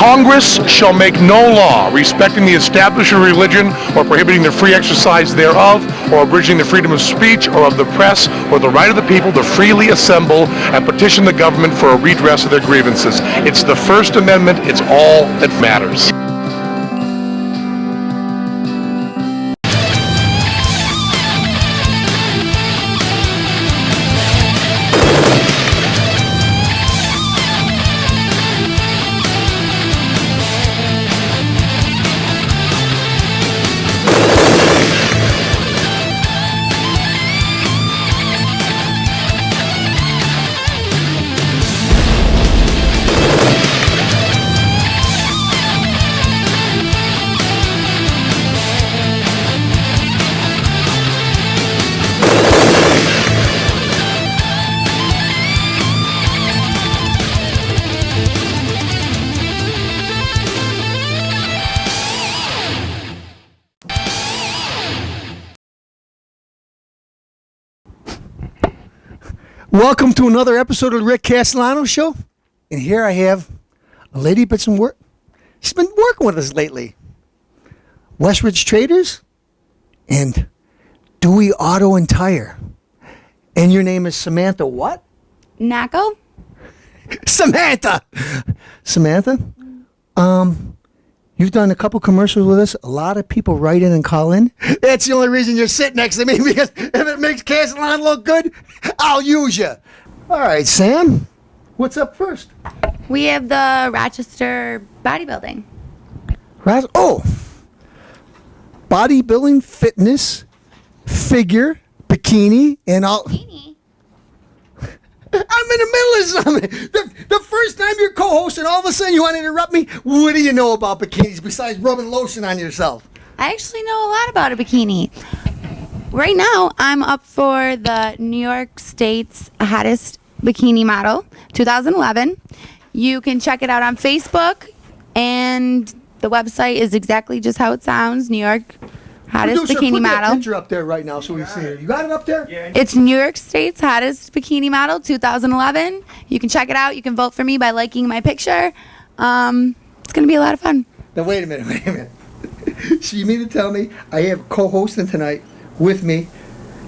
Congress shall make no law respecting the establishment of religion or prohibiting the free exercise thereof or abridging the freedom of speech or of the press or the right of the people to freely assemble and petition the government for a redress of their grievances. It's the First Amendment. It's all that matters. Welcome to another episode of the Rick Castellano Show. And here I have a lady but some work. She's been working with us lately. Westridge Traders and Dewey Auto and Tire. And your name is Samantha what? Nacko? Samantha! Samantha, you've done a couple commercials with us. A lot of people write in and call in. That's the only reason you're sitting next to me, because if it makes Castellano look good, I'll use you. All right, Sam, what's up first? We have the Rochester bodybuilding. Bodybuilding, fitness, figure, bikini, and all. Bikini? I'm in the middle of something. The first time you're co-hosting, all of a sudden you want to interrupt me? What do you know about bikinis besides rubbing lotion on yourself? I actually know a lot about a bikini. Right now, I'm up for the New York State's hottest bikini model, 2011. You can check it out on Facebook, and the website is exactly just how it sounds, New York hottest Producer, bikini put that model. picture up there right now so we see it. You got it up there? Yeah. It's New York State's hottest bikini model, 2011. You can check it out. You can vote for me by liking my picture. It's going to be a lot of fun. Now, wait a minute. So you mean to tell me I have co-hosting tonight with me,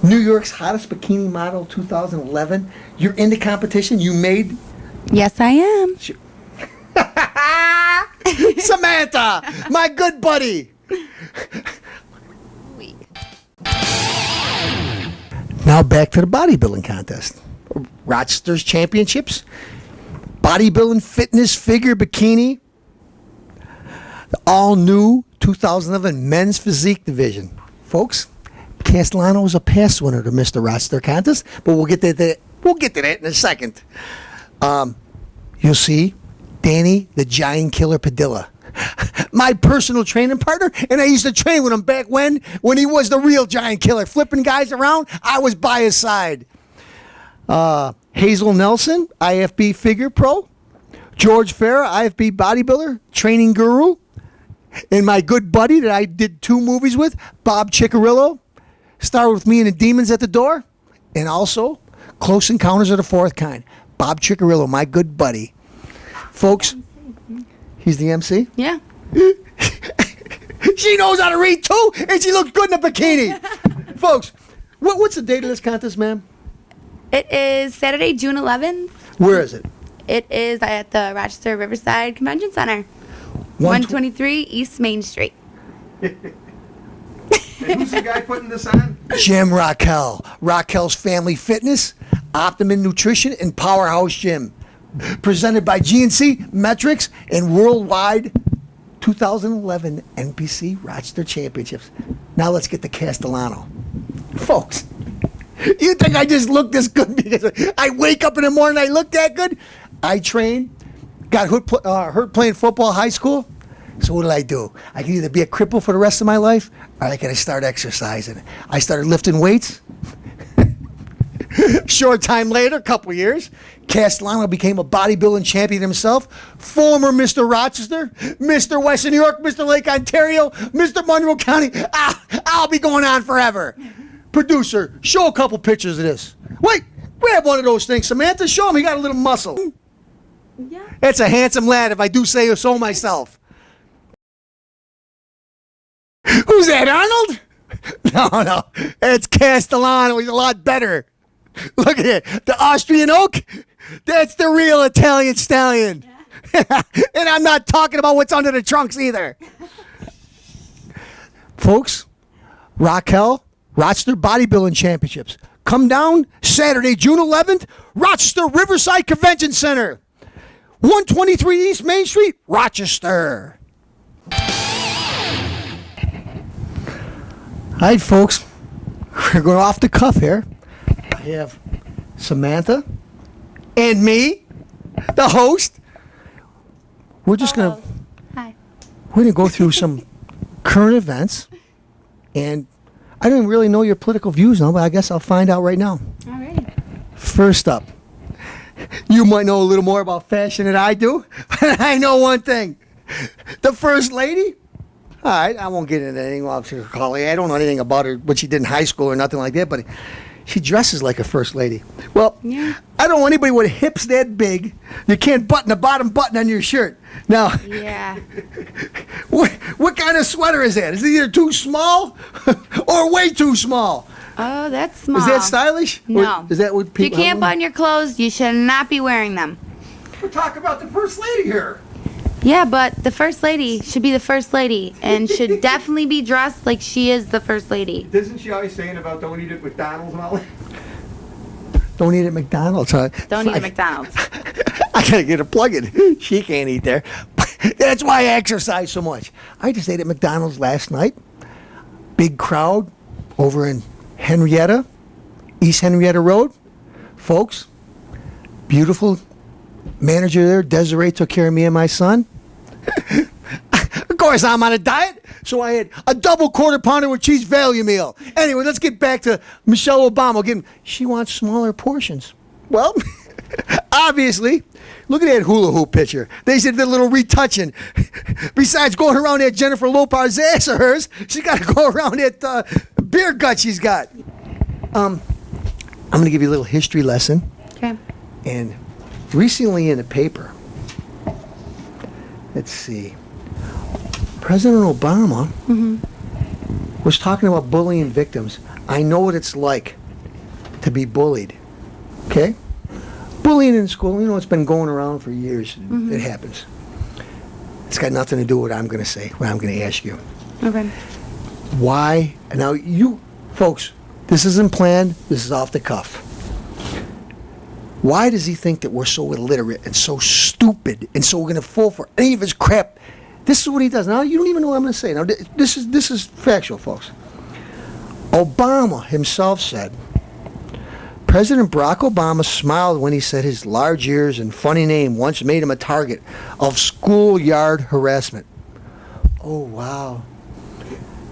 New York's hottest bikini model 2011. You're in the competition. You made... Yes, I am. Samantha, my good buddy. Now back to the bodybuilding contest. Rochester's Championships. Bodybuilding, fitness, figure, bikini. The all-new 2011 Men's Physique Division. Folks, Castellano was a past winner to Mr. Rochester contest, but we'll get to that in a second. You'll see Danny the Giant Killer Padilla, my personal training partner, and I used to train with him back when he was the real Giant Killer, flipping guys around. I was by his side. Hazel Nelson, IFB Figure Pro. George Farah, IFB Bodybuilder, Training Guru. And my good buddy that I did 2 movies with, Bob Ciccarillo, starred with me in The Demons at the Door, and also Close Encounters of the Fourth Kind. Bob Ciccarillo, my good buddy. Folks, he's the MC? Yeah. She knows how to read too, and she looks good in a bikini. Folks, what's the date of this contest, ma'am? It is Saturday, June 11th. Where is it? It is at the Rochester Riverside Convention Center, 123 East Main Street. And who's the guy putting this on? Jim Raquel. Raquel's Family Fitness, Optimum Nutrition, and Powerhouse Gym. Presented by GNC, Metrics, and Worldwide 2011 NPC Rochester Championships. Now let's get to Castellano. Folks, you think I just look this good because I wake up in the morning and I look that good? I train, got hurt playing football in high school. So what do? I can either be a cripple for the rest of my life, or I can start exercising. I started lifting weights. Short time later, a couple years, Castellano became a bodybuilding champion himself. Former Mr. Rochester, Mr. Western New York, Mr. Lake Ontario, Mr. Monroe County. I'll be going on forever. Producer, show a couple pictures of this. Wait, grab one of those things, Samantha. Show him he got a little muscle. Yeah. That's a handsome lad, if I do say so myself. Who's that, Arnold? No. It's Castellano. He's a lot better. Look at it. The Austrian oak. That's the real Italian stallion. And I'm not talking about what's under the trunks either. Folks, Rochester Bodybuilding Championships. Come down Saturday, June 11th, Rochester Riverside Convention Center. 123 East Main Street, Rochester. All right, folks. We're going off the cuff here. I have Samantha and me, the host. We're just going to... Hi. We're going to go through some current events. And I don't really know your political views now, but I guess I'll find out right now. All right. First up, you might know a little more about fashion than I do, but I know one thing. The First Lady? All right, I won't get into anything about her calling. I don't know anything about her, what she did in high school or nothing like that, but she dresses like a First Lady. Well, Yeah. I don't know anybody with hips that big. You can't button the bottom button on your shirt. Now, Yeah. what kind of sweater is that? Is it either too small or way too small? Oh, that's small. Is that stylish? No. Or is that what If you people... can't button your clothes, you should not be wearing them. We're talking about the First Lady here. Yeah, but the First Lady should be the First Lady and should definitely be dressed like she is the First Lady. Isn't she always saying about don't eat at McDonald's and all that? Don't eat at McDonald's, huh? Don't eat at McDonald's. I gotta get a plug in. She can't eat there. That's why I exercise so much. I just ate at McDonald's last night. Big crowd over in Henrietta, East Henrietta Road. Folks, beautiful manager there, Desiree, took care of me and my son. Of course, I'm on a diet, so I had a double quarter pounder with cheese value meal. Anyway, let's get back to Michelle Obama. Again, she wants smaller portions. Well, obviously, look at that hula hoop picture. They said the little retouching. Besides going around that Jennifer Lopez ass of hers, she's got to go around that beer gut she's got. I'm going to give you a little history lesson. Okay. And recently in the paper, let's see, President Obama was talking about bullying victims. I know what it's like to be bullied. Okay? Bullying in school, you know, it's been going around for years. It happens. It's got nothing to do with what I'm going to say, what I'm going to ask you. Okay. Why? Now, you folks, this isn't planned. This is off the cuff. Why does he think that we're so illiterate and so stupid and so we're going to fall for any of his crap? This is what he does. Now, you don't even know what I'm going to say. Now, this is factual, folks. Obama himself said, President Barack Obama smiled when he said his large ears and funny name once made him a target of schoolyard harassment. Oh, wow.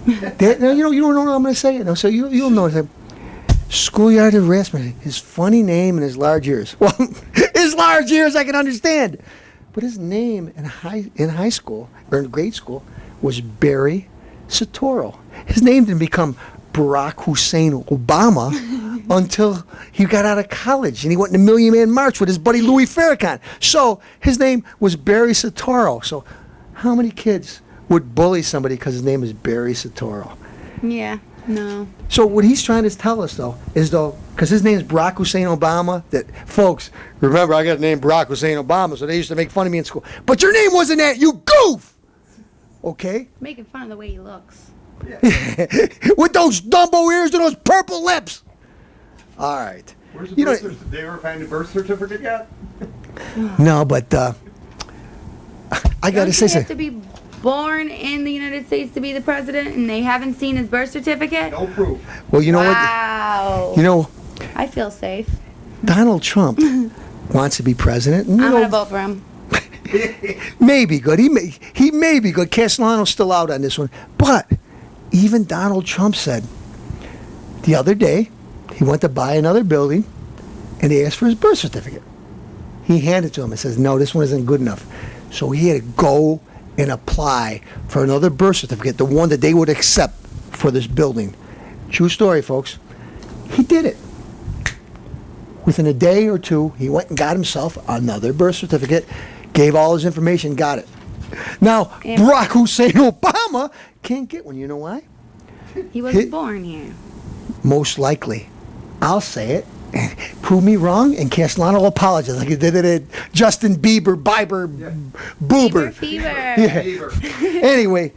Now, you don't know what I'm going to say. No, so you'll know what I'm saying. Schoolyard harassment, his funny name and his large ears. Well, his large ears I can understand. But his name in high school, or in grade school, was Barry Soetoro. His name didn't become Barack Hussein Obama until he got out of college and he went to Million Man March with his buddy Louis Farrakhan. So his name was Barry Soetoro. So how many kids would bully somebody because his name is Barry Soetoro? Yeah. No. So what he's trying to tell us, though, is because his name is Barack Hussein Obama, that, folks, remember I got the name Barack Hussein Obama, so they used to make fun of me in school. But your name wasn't that, you goof! Okay? Making fun of the way he looks. With those Dumbo ears and those purple lips. All right. Where's the You know- birth certificate? Did they ever find a birth certificate yet? No, but I got Don't to say you have something. to be born in the United States to be the president and they haven't seen his birth certificate? No proof. Well, you know Wow. what? You know, I feel safe. Donald Trump wants to be president. And, you I'm know, going to vote for him. may be good. He may be good. Castellano's still out on this one. But even Donald Trump said the other day he went to buy another building and he asked for his birth certificate. He handed it to him and says, no, this one isn't good enough. So he had to go and apply for another birth certificate, the one that they would accept for this building. True story, folks. He did it. Within a day or two, he went and got himself another birth certificate, gave all his information, got it. Now, Barack Hussein Obama can't get one. You know why? He wasn't born here. Most likely. I'll say it. Prove me wrong, and Castellano will apologize like he did it at Justin Bieber, Boober. Fever. Yeah. Anyway,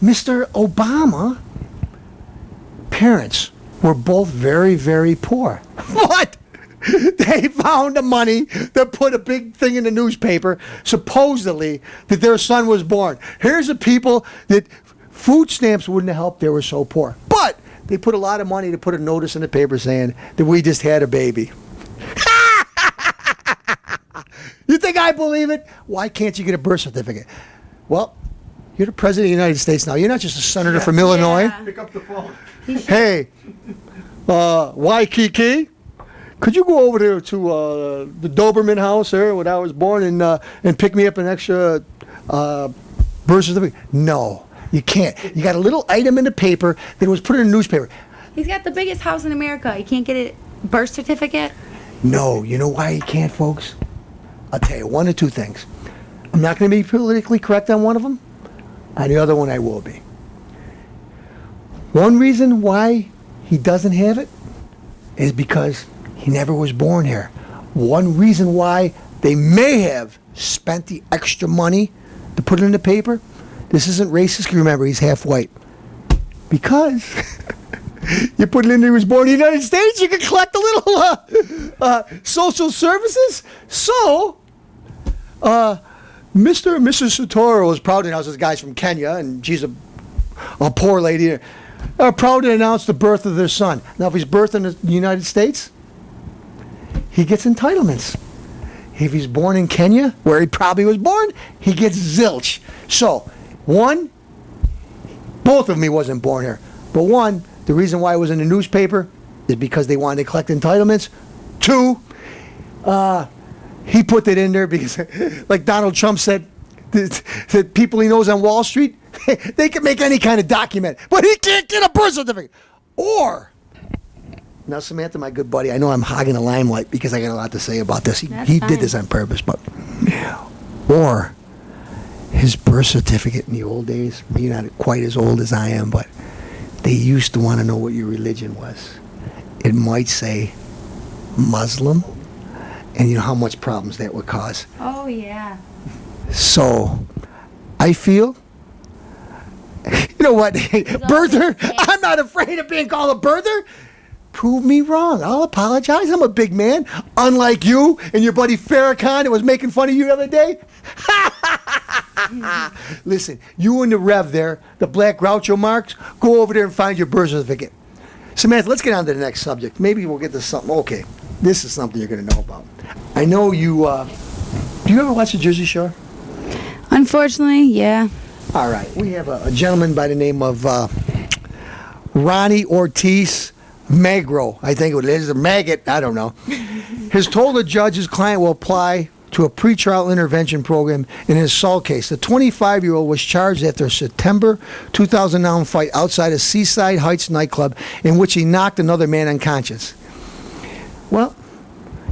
Mr. Obama parents were both very, very poor. What? They found the money to put a big thing in the newspaper, supposedly, that their son was born. Here's the people that food stamps wouldn't have helped, they were so poor. But they put a lot of money to put a notice in the paper saying that we just had a baby. You think I believe it? Why can't you get a birth certificate? Well, you're the president of the United States now. You're not just a senator from Illinois. Pick up the phone. Hey, Waikiki, could you go over there to the Doberman house there where I was born and pick me up an extra birth certificate? No, you can't. You got a little item in the paper that was put in a newspaper. He's got the biggest house in America. He can't get a birth certificate? No, you know why you can't, folks? I'll tell you one or two things. I'm not going to be politically correct on one of them. On the other one, I will be. One reason why he doesn't have it is because he never was born here. One reason why they may have spent the extra money to put it in the paper, this isn't racist, remember, he's half white. Because you put it in, he was born in the United States, you can collect a little social services. So, Mr. and Mrs. Sotoro is proud to announce this guy's from Kenya, and she's a poor lady, are proud to announce the birth of their son. Now, if he's birthed in the United States, he gets entitlements. If he's born in Kenya, where he probably was born, he gets zilch. So, one, both of them he wasn't born here. But one, the reason why it was in the newspaper is because they wanted to collect entitlements. Two, he put that in there because, like Donald Trump said, the people he knows on Wall Street, they can make any kind of document, but he can't get a birth certificate. Or, now Samantha, my good buddy, I know I'm hogging the limelight because I got a lot to say about this. He did this on purpose, but, or his birth certificate in the old days, you're not quite as old as I am, but they used to want to know what your religion was. It might say Muslim, and you know how much problems that would cause. Oh, yeah. So, I feel, you know what, birther, I'm not afraid of being called a birther. Prove me wrong. I'll apologize. I'm a big man. Unlike you and your buddy Farrakhan that was making fun of you the other day. Listen, you and the Rev there, the Black Groucho Marx, go over there and find your birth certificate. Samantha, let's get on to the next subject. Maybe we'll get to something. Okay, this is something you're going to know about. I know you, do you ever watch the Jersey Shore? Unfortunately, yeah. All right. We have a gentleman by the name of Ronnie Ortiz Magro, I think it is, a maggot, I don't know, has told the judge his client will apply to a pretrial intervention program in his assault case. The 25-year-old was charged after a September 2009 fight outside a Seaside Heights nightclub in which he knocked another man unconscious. Well,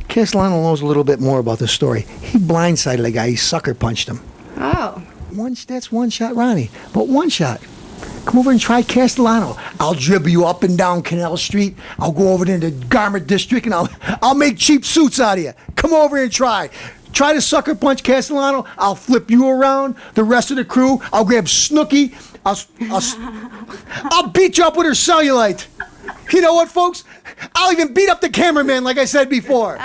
Castellano knows a little bit more about the story. He blindsided a guy. He sucker punched him. Oh. That's one shot, Ronnie. But one shot. Come over and try Castellano. I'll dribble you up and down Canal Street. I'll go over there to the Garment District and I'll make cheap suits out of you. Come over and try. Try to sucker punch Castellano. I'll flip you around. The rest of the crew, I'll grab Snooky. I'll beat you up with her cellulite. You know what, folks? I'll even beat up the cameraman, like I said before.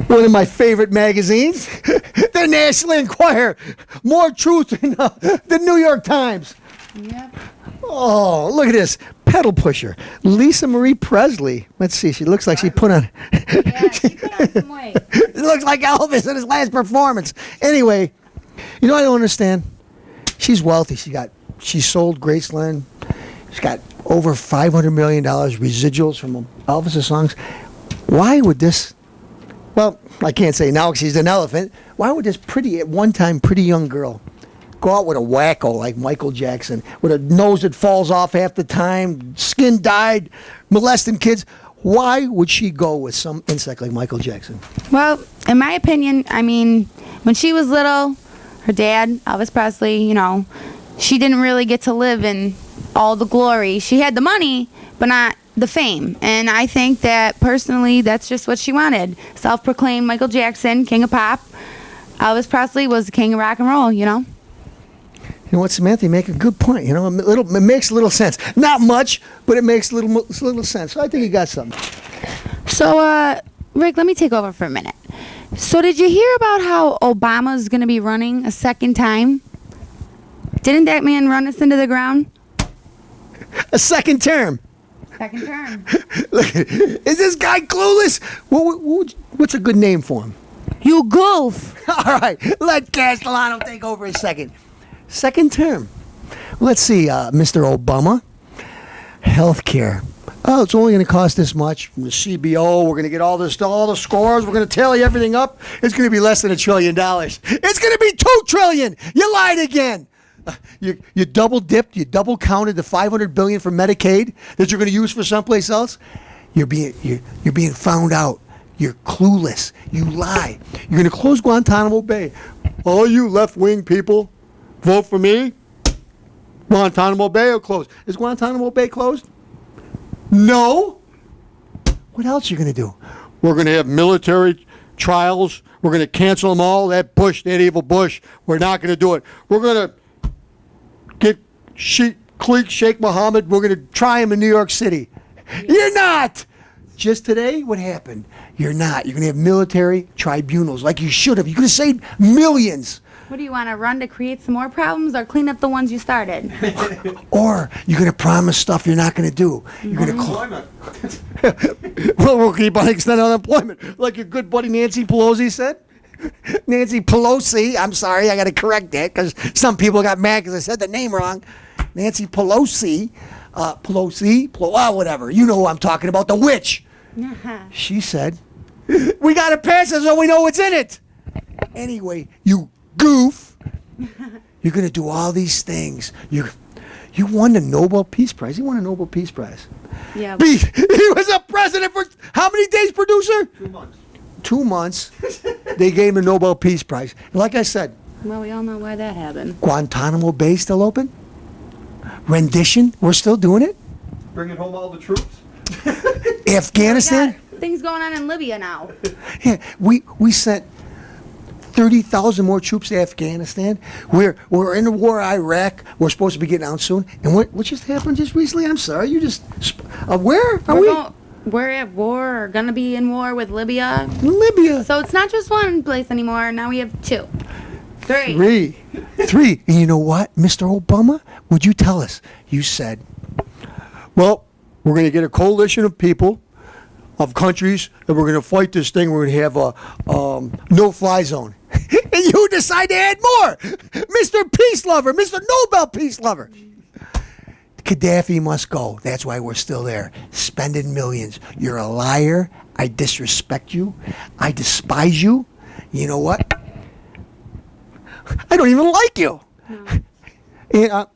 One of my favorite magazines, the National Enquirer. More truth than the New York Times. Yep. Oh, look at this. Pedal pusher. Lisa Marie Presley. Let's see. She looks like she put on... Yeah, she put on some weight. It looks like Elvis in his last performance. Anyway, you know what I don't understand? She's wealthy. She sold Graceland. She's got over $500 million residuals from Elvis' songs. Why would this... Well, I can't say now because she's an elephant. Why would this at one time pretty young girl go out with a wacko like Michael Jackson, with a nose that falls off half the time, skin dyed, molesting kids? Why would she go with some insect like Michael Jackson? Well, in my opinion, I mean, when she was little, her dad, Elvis Presley, you know, she didn't really get to live in all the glory. She had the money, but not the fame. And I think that personally, that's just what she wanted. Self-proclaimed Michael Jackson, king of pop. Elvis Presley was the king of rock and roll, you know? You know what, Samantha? You make a good point. You know, it makes a little sense. Not much, but it makes a little sense. So I think you got something. So, Rick, let me take over for a minute. So did you hear about how Obama's going to be running a second time? Didn't that man run us into the ground? A second term. Second term. Look, is this guy clueless? What's a good name for him? You goof. All right, let Castellano take over a second. Second term. Let's see, Mr. Obama. Healthcare. Oh, it's only going to cost this much from the CBO. We're going to get all the scores. We're going to tally everything up. It's going to be less than $1 trillion. It's going to be $2 trillion. You lied again. You double dipped. You double counted the $500 billion for Medicaid that you're going to use for someplace else. You're being found out. You're clueless. You lie. You're going to close Guantanamo Bay. All you left-wing people, vote for me. Guantanamo Bay will close. Is Guantanamo Bay closed? No. What else are you going to do? We're going to have military trials. We're going to cancel them all. That evil Bush, we're not going to do it. We're going to get Sheikh Mohammed. We're going to try him in New York City. You're not. Just today, what happened? You're not. You're going to have military tribunals like you should have. You could have saved millions. What do you want to run to create some more problems or clean up the ones you started? Or you're going to promise stuff you're not going to do. You're going to well, we'll keep on extending unemployment, like your good buddy Nancy Pelosi said. Nancy Pelosi. I'm sorry, I got to correct that because some people got mad because I said the name wrong. Nancy Pelosi. Whatever. You know who I'm talking about, the witch. She said, we got to pass it so we know what's in it. Anyway, you goof. You're going to do all these things. You won the Nobel Peace Prize. He won a Nobel Peace Prize. Yeah. He was a president for how many days, producer? 2 months. 2 months. They gave him a Nobel Peace Prize. And like I said, Well, we all know why that happened. Guantanamo Bay still open? Rendition, we're still doing it? Bringing home all the troops. Afghanistan? We got things going on in Libya now. Yeah, we sent 30,000 more troops to Afghanistan. We're in the war in Iraq. We're supposed to be getting out soon. And what just happened just recently? I'm sorry, you just where are we? We're at war or gonna be in war with Libya. Libya. So it's not just one place anymore. Now we have 2. 3. Three. And you know what, Mr. Obama? Would you tell us? You said, well, we're going to get a coalition of people, of countries, and we're going to fight this thing. We're going to have a no-fly zone. And you decide to add more. Mr. Peace Lover, Mr. Nobel Peace Lover. Gaddafi must go. That's why we're still there, spending millions. You're a liar. I disrespect you. I despise you. You know what? I don't even like you. No. And,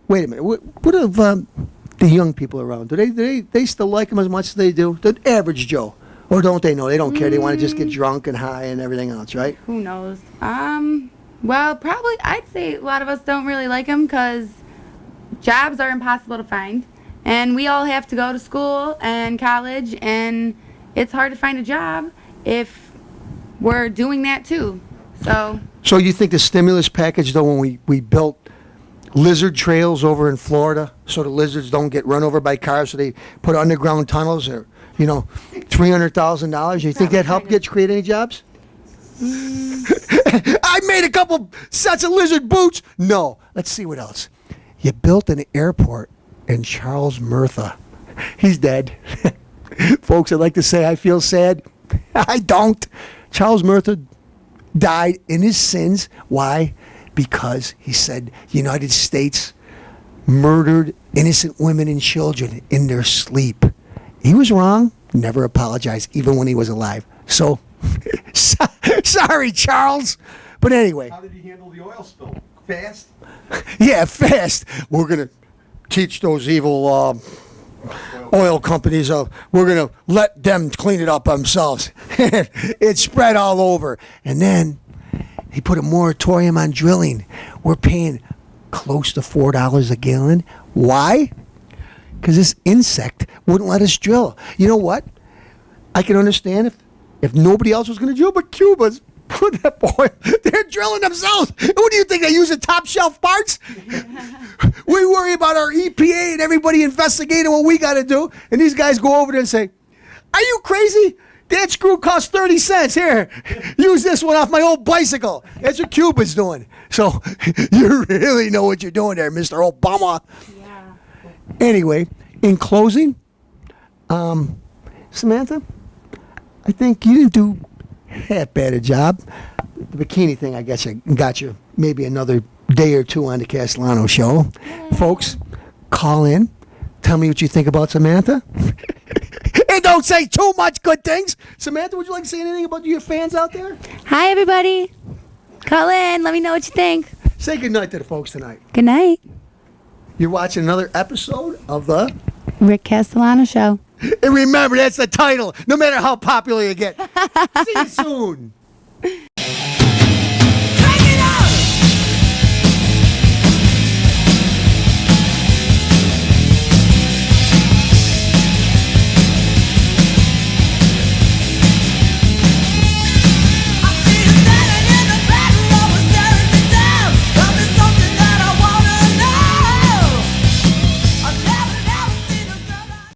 wait a minute. What of the young people around? Do they still like him as much as they do? The average Joe. Or don't they know? They don't care. They want to just get drunk and high and everything else, right? Who knows? Well, probably I'd say a lot of us don't really like him because jobs are impossible to find. And we all have to go to school and college, and it's hard to find a job if we're doing that too. So you think the stimulus package, though, when we built lizard trails over in Florida so the lizards don't get run over by cars, so they put underground tunnels or, $300,000, you think that helped create any jobs? I made a couple sets of lizard boots. No. Let's see what else. You built an airport in Charles Murtha. He's dead. Folks, I'd like to say I feel sad. I don't. Charles Murtha died in his sins. Why? Because he said the United States murdered innocent women and children in their sleep. He was wrong. Never apologized, even when he was alive. So, sorry, Charles. But anyway. How did he handle the oil spill? Fast? Yeah, fast. We're going to teach those evil Oil oil companies, we're going to let them clean it up themselves. It spread all over. And then they put a moratorium on drilling. We're paying close to $4 a gallon. Why? Because this insect wouldn't let us drill. You know what? I can understand if nobody else was going to drill, but Cuba's put that boy. They're drilling themselves. What do you think? They use the top shelf parts? We worry about our EPA and everybody investigating what we got to do, and these guys go over there and say, "Are you crazy? That screw costs 30 cents. Here, use this one off my old bicycle." That's what Cuba's doing. So you really know what you're doing there, Mr. Obama. Yeah. Anyway, in closing, Samantha, I think you didn't do that bad a job. The bikini thing, I guess, I got you maybe another day or two on the Castellano show. Folks, call in. Tell me what you think about Samantha. And don't say too much good things. Samantha, would you like to say anything about your fans out there? Hi, everybody. Call in. Let me know what you think. Say goodnight to the folks tonight. Good night. You're watching another episode of the... Rick Castellano Show. And remember, that's the title, no matter how popular you get. See you soon.